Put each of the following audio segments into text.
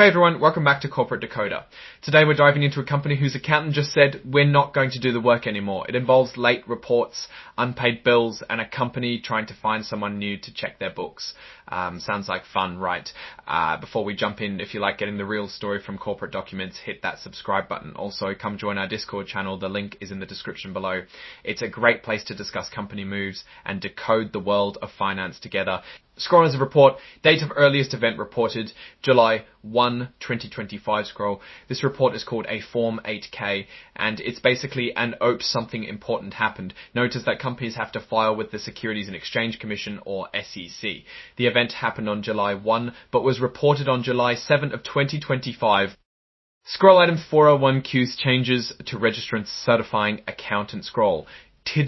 Hey everyone, welcome back to Corporate Decoder. Today we're diving into a company whose accountant just said we're not going to do the work anymore. It involves late reports, unpaid bills, and a company trying to find someone new to check their books. Sounds like fun, right? Before we jump in, if you like getting the real story from corporate documents, hit that subscribe button. Also, come join our Discord channel. The link is in the description below. It's a great place to discuss company moves and decode the world of finance together. Scroll as a report, date of earliest event reported, July 1, 2025 scroll. This report is called a Form 8K and it's basically an "Oops, something important happened." Notice that companies have to file with the Securities and Exchange Commission or SEC. The event happened on July 1 but was reported on July 7 of 2025. Scroll item 401Q's changes to registrant certifying accountant scroll.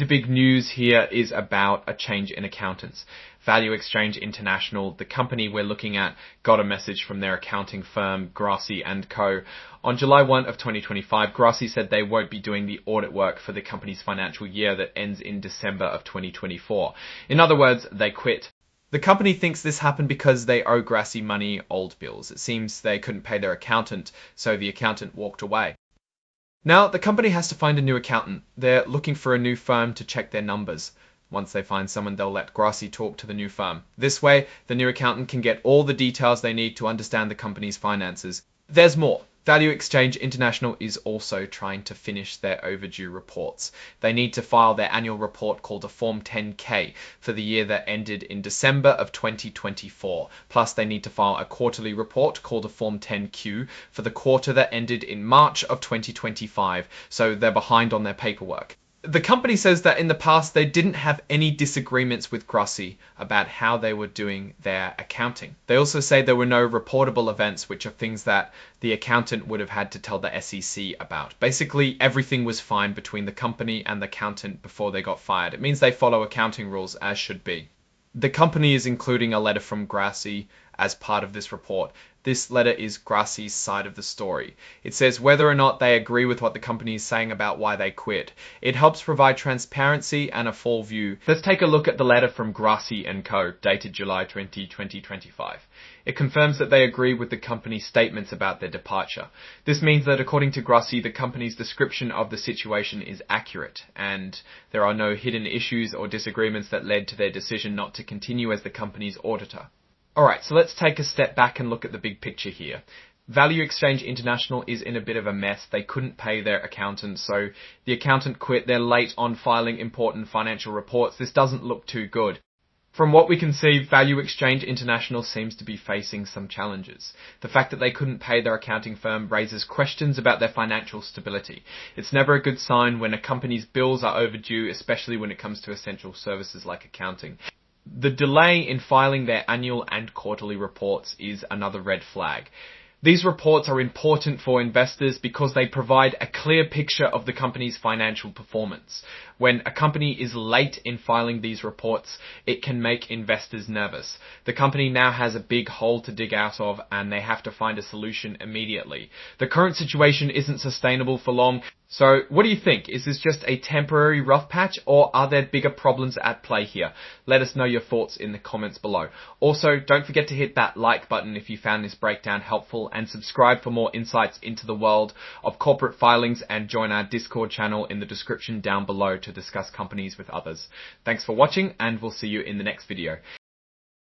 Big news here is about a change in accountants. Value Exchange International, the company we're looking at, got a message from their accounting firm, Grassi & Co. On July 1 of 2025, Grassi said they won't be doing the audit work for the company's financial year that ends in December of 2024. In other words, they quit. The company thinks this happened because they owe Grassi money, old bills. It seems they couldn't pay their accountant, so the accountant walked away. Now, the company has to find a new accountant. They're looking for a new firm to check their numbers. Once they find someone, they'll let Grassi talk to the new firm. This way, the new accountant can get all the details they need to understand the company's finances. There's more. Value Exchange International is also trying to finish their overdue reports. They need to file their annual report called a Form 10K for the year that ended in December of 2024. Plus, they need to file a quarterly report called a Form 10Q for the quarter that ended in March of 2025. So they're behind on their paperwork. The company says that in the past they didn't have any disagreements with Grassi about how they were doing their accounting. They also say there were no reportable events, which are things that the accountant would have had to tell the SEC about. Basically, everything was fine between the company and the accountant before they got fired. It means they follow accounting rules as should be. The company is including a letter from Grassi as part of this report. This letter is Grassi's side of the story. It says whether or not they agree with what the company is saying about why they quit. It helps provide transparency and a full view. Let's take a look at the letter from Grassi & Co., dated July 20, 2025. It confirms that they agree with the company's statements about their departure. This means that according to Grassi, the company's description of the situation is accurate, and there are no hidden issues or disagreements that led to their decision not to continue as the company's auditor. Alright, so let's take a step back and look at the big picture here. Value Exchange International is in a bit of a mess. They couldn't pay their accountant, so the accountant quit. They're late on filing important financial reports. This doesn't look too good. From what we can see, Value Exchange International seems to be facing some challenges. The fact that they couldn't pay their accounting firm raises questions about their financial stability. It's never a good sign when a company's bills are overdue, especially when it comes to essential services like accounting. The delay in filing their annual and quarterly reports is another red flag. These reports are important for investors because they provide a clear picture of the company's financial performance. When a company is late in filing these reports, it can make investors nervous. The company now has a big hole to dig out of and they have to find a solution immediately. The current situation isn't sustainable for long. So what do you think? Is this just a temporary rough patch or are there bigger problems at play here? Let us know your thoughts in the comments below. Also, don't forget to hit that like button if you found this breakdown helpful and subscribe for more insights into the world of corporate filings and join our Discord channel in the description down below to discuss companies with others. Thanks for watching and we'll see you in the next video.